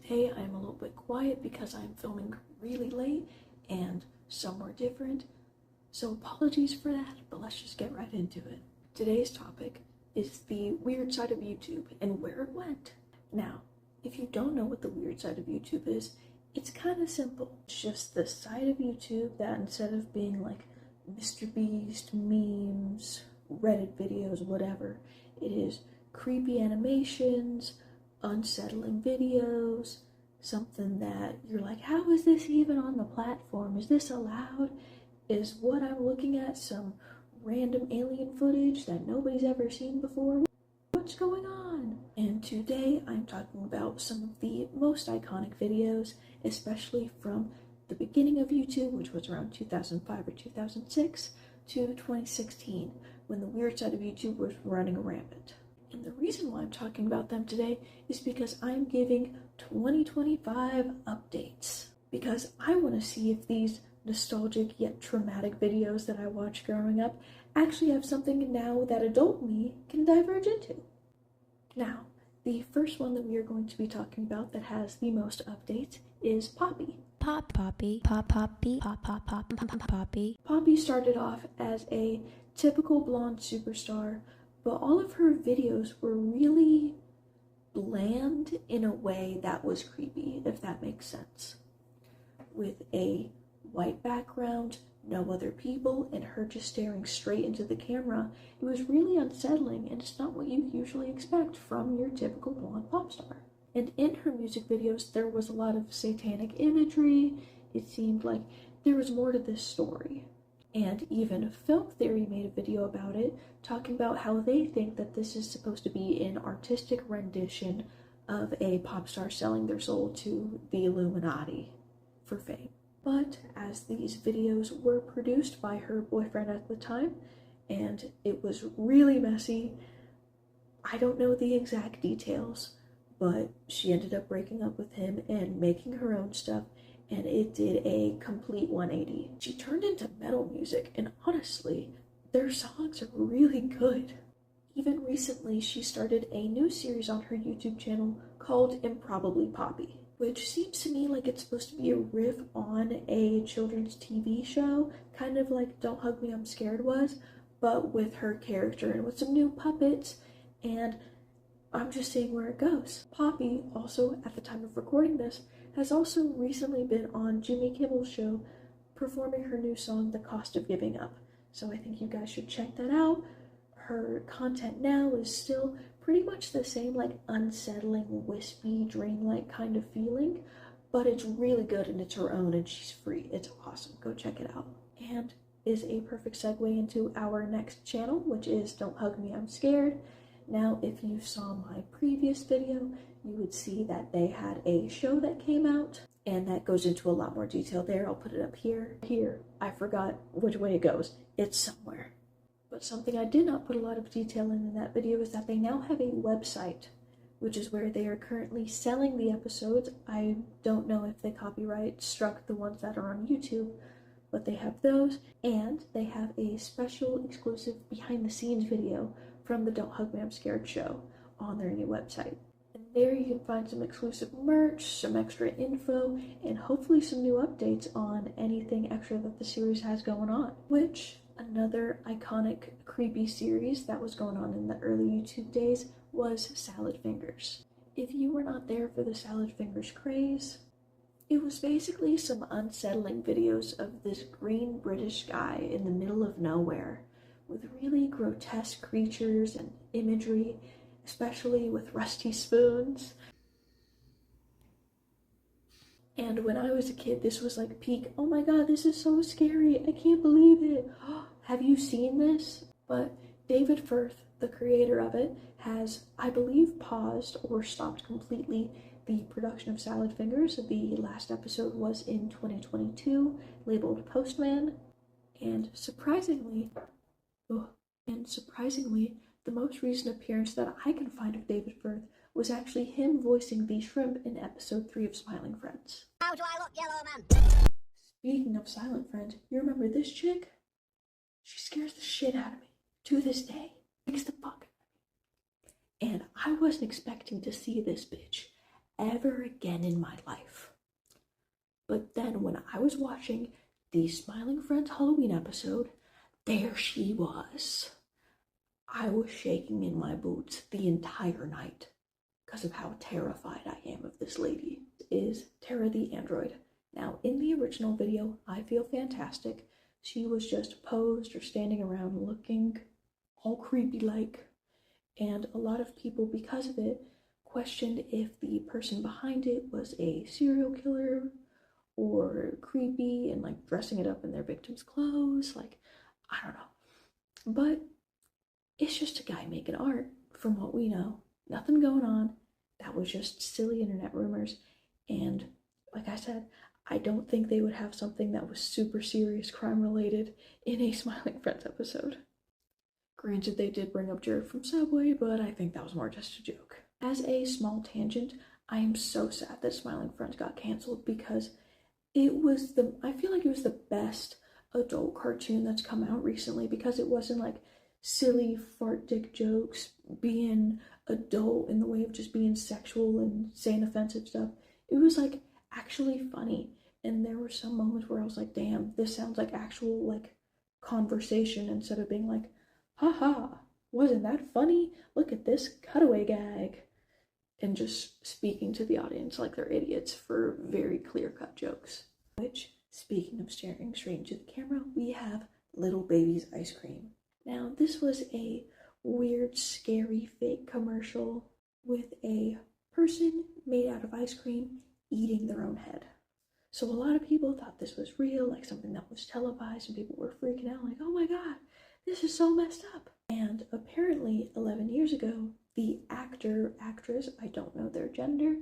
Today I'm a little bit quiet because I'm filming really late and somewhere different, so apologies for that, but let's just get right into it. Today's topic is the weird side of YouTube and where it went. Now, if you don't know what the weird side of YouTube is, it's kind of simple. It's just the side of YouTube that instead of being like Mr. Beast, memes, Reddit videos, whatever, it is creepy animations, unsettling videos, something that you're like, how is this even on the platform? Is this allowed? Is what I'm looking at some random alien footage that nobody's ever seen before? What's going on? And today I'm talking about some of the most iconic videos, especially from the beginning of YouTube, which was around 2005 or 2006, to 2016, when the weird side of YouTube was running rampant. And the reason why I'm talking about them today is because I'm giving 2025 updates. Because I want to see if these nostalgic yet traumatic videos that I watched growing up actually have something now that adult me can diverge into. Now, the first one that we are going to be talking about that has the most updates is Poppy. Poppy. Poppy started off as a typical blonde superstar, but all of her videos were really bland in a way that was creepy, if that makes sense. With a white background, no other people, and her just staring straight into the camera, it was really unsettling, and it's not what you usually expect from your typical blonde pop star. And in her music videos, there was a lot of satanic imagery. It seemed like there was more to this story. And even Film Theory made a video about it, talking about how they think that this is supposed to be an artistic rendition of a pop star selling their soul to the Illuminati for fame. But as these videos were produced by her boyfriend at the time, and it was really messy, I don't know the exact details, but she ended up breaking up with him and making her own stuff, and it did a complete 180. She turned into metal music, and honestly, their songs are really good. Even recently, she started a new series on her YouTube channel called Improbably Poppy, which seems to me like it's supposed to be a riff on a children's TV show, kind of like Don't Hug Me, I'm Scared was, but with her character and with some new puppets, and I'm just seeing where it goes. Poppy, also at the time of recording this, has also recently been on Jimmy Kimmel's show performing her new song, The Cost of Giving Up. So I think you guys should check that out. Her content now is still pretty much the same, like unsettling, wispy, dreamlike kind of feeling, but it's really good and it's her own and she's free. It's awesome. Go check it out. And is a perfect segue into our next channel, which is Don't Hug Me, I'm Scared. Now, if you saw my previous video, you would see that they had a show that came out, and that goes into a lot more detail there. I'll put it up here. Here, I forgot which way it goes. It's somewhere. But something I did not put a lot of detail in that video is that they now have a website, which is where they are currently selling the episodes. I don't know if they copyright struck the ones that are on YouTube, but they have those, and they have a special exclusive behind the scenes video from the Don't Hug Me, I'm Scared show on their new website. And there you can find some exclusive merch, some extra info, and hopefully some new updates on anything extra that the series has going on. Which, another iconic creepy series that was going on in the early YouTube days was Salad Fingers. If you were not there for the Salad Fingers craze, it was basically some unsettling videos of this green British guy in the middle of nowhere with really grotesque creatures and imagery, especially with rusty spoons. And when I was a kid, this was like peak, oh my god, this is so scary, I can't believe it. Have you seen this? But David Firth, the creator of it, has, I believe, paused or stopped completely the production of Salad Fingers. The last episode was in 2022, labeled Postman, and surprisingly, the most recent appearance that I can find of David Firth was actually him voicing the shrimp in episode 3 of Smiling Friends. How do I look, yellow man? Speaking of Silent Friend, you remember this chick? She scares the shit out of me. To this day. Freaks the fuck out of me. And I wasn't expecting to see this bitch ever again in my life. But then when I was watching the Smiling Friends Halloween episode, there she was. I was shaking in my boots the entire night because of how terrified I am of this lady. This is Tara the android. Now, in the original video, I feel fantastic. She was just posed or standing around looking all creepy-like, and a lot of people, because of it, questioned if the person behind it was a serial killer or creepy and like dressing it up in their victim's clothes. Like, I don't know. But it's just a guy making art, from what we know. Nothing going on. That was just silly internet rumors. And like I said, I don't think they would have something that was super serious crime related in a Smiling Friends episode. Granted, they did bring up Jared from Subway, but I think that was more just a joke. As a small tangent, I am so sad that Smiling Friends got canceled because I feel like it was the best adult cartoon that's come out recently, because it wasn't like silly fart dick jokes being adult in the way of just being sexual and saying offensive stuff. It was like actually funny, and there were some moments where I was like, damn, this sounds like actual like conversation instead of being like, haha, wasn't that funny? Look at this cutaway gag. And just speaking to the audience like they're idiots for very clear-cut jokes. Which, speaking of staring straight into the camera, we have Little Baby's Ice Cream. Now, this was a weird, scary, fake commercial with a person made out of ice cream eating their own head. So a lot of people thought this was real, like something that was televised, and people were freaking out like, oh my god, this is so messed up. And apparently 11 years ago, the actress, I don't know their gender,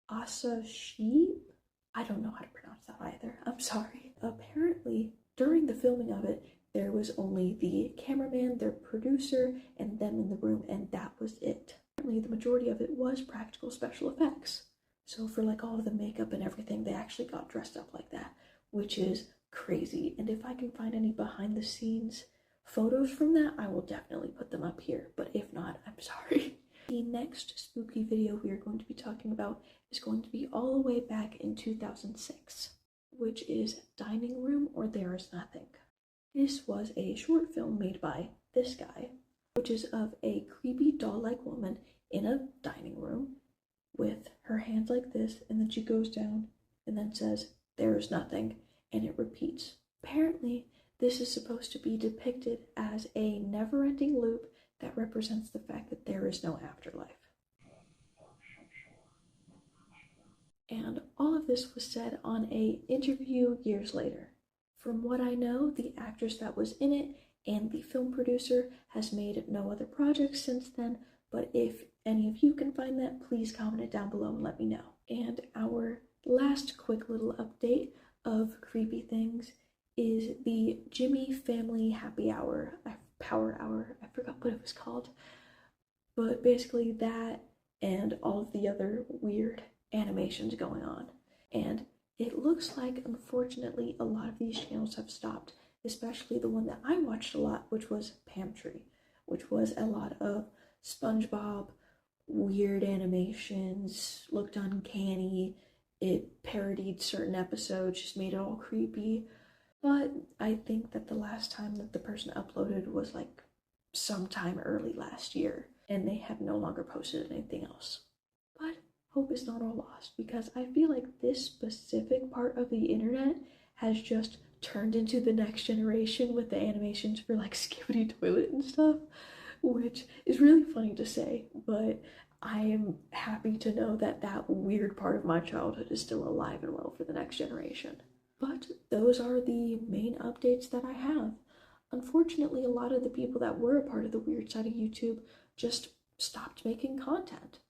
Asa Sheep, I don't know how to pronounce that either, I'm sorry. Apparently, during the filming of it, there was only the cameraman, their producer, and them in the room, and that was it. Apparently, the majority of it was practical special effects. So for like all of the makeup and everything, they actually got dressed up like that, which is crazy. And if I can find any behind the scenes photos from that, I will definitely put them up here, but if not, I'm sorry. The next spooky video we are going to be talking about is going to be all the way back in 2006, which is Dining Room or There Is Nothing. This was a short film made by this guy, which is of a creepy doll-like woman in a dining room with her hands like this, and then she goes down and then says, "There is nothing," and it repeats. Apparently, this is supposed to be depicted as a never-ending loop that represents the fact that there is no afterlife. And all of this was said on an interview years later. From what I know, the actress that was in it and the film producer has made no other projects since then, but if any of you can find that, please comment it down below and let me know. And our last quick little update of creepy things is the Jimmy Family Happy Hour, Power Hour, I forgot what it was called. But basically that and all of the other weird animations going on. And it looks like, unfortunately, a lot of these channels have stopped, especially the one that I watched a lot, which was Pamtree, which was a lot of SpongeBob, weird animations, looked uncanny, it parodied certain episodes, just made it all creepy. But I think that the last time that the person uploaded was like sometime early last year, and they have no longer posted anything else. But hope is not all lost, because I feel like this specific part of the internet has just turned into the next generation with the animations for like Skibbity Toilet and stuff, which is really funny to say, but I am happy to know that that weird part of my childhood is still alive and well for the next generation. But those are the main updates that I have. Unfortunately, a lot of the people that were a part of the weird side of YouTube just stopped making content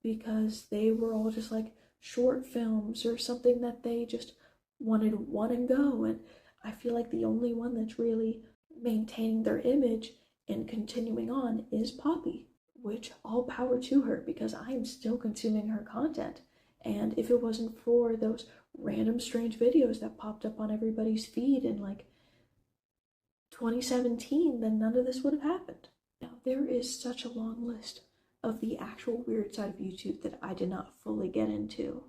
because they were all just like short films or something that they just wanted one and go. And I feel like the only one that's really maintaining their image and continuing on is Poppy, which all power to her, because I am still consuming her content. And if it wasn't for those random strange videos that popped up on everybody's feed in like 2017, then none of this would have happened. Now, there is such a long list of the actual weird side of YouTube that I did not fully get into.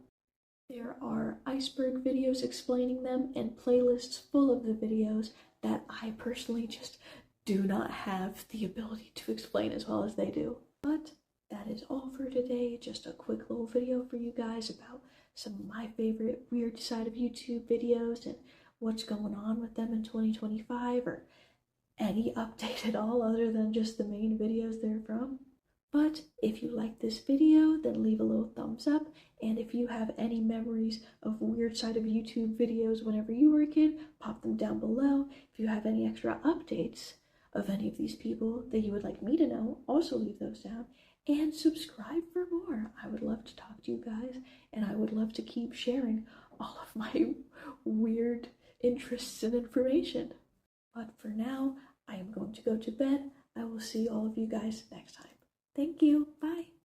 There are iceberg videos explaining them and playlists full of the videos that I personally just do not have the ability to explain as well as they do. But that is all for today. Just a quick little video for you guys about some of my favorite weird side of YouTube videos and what's going on with them in 2025, or any update at all other than just the main videos they're from. But if you like this video, then leave a little thumbs up, and if you have any memories of weird side of YouTube videos whenever you were a kid, pop them down below. If you have any extra updates of any of these people that you would like me to know, also leave those down, and subscribe for more. I would love to talk to you guys, and I would love to keep sharing all of my weird interests and information. But for now, I am going to go to bed. I will see all of you guys next time. Thank you. Bye.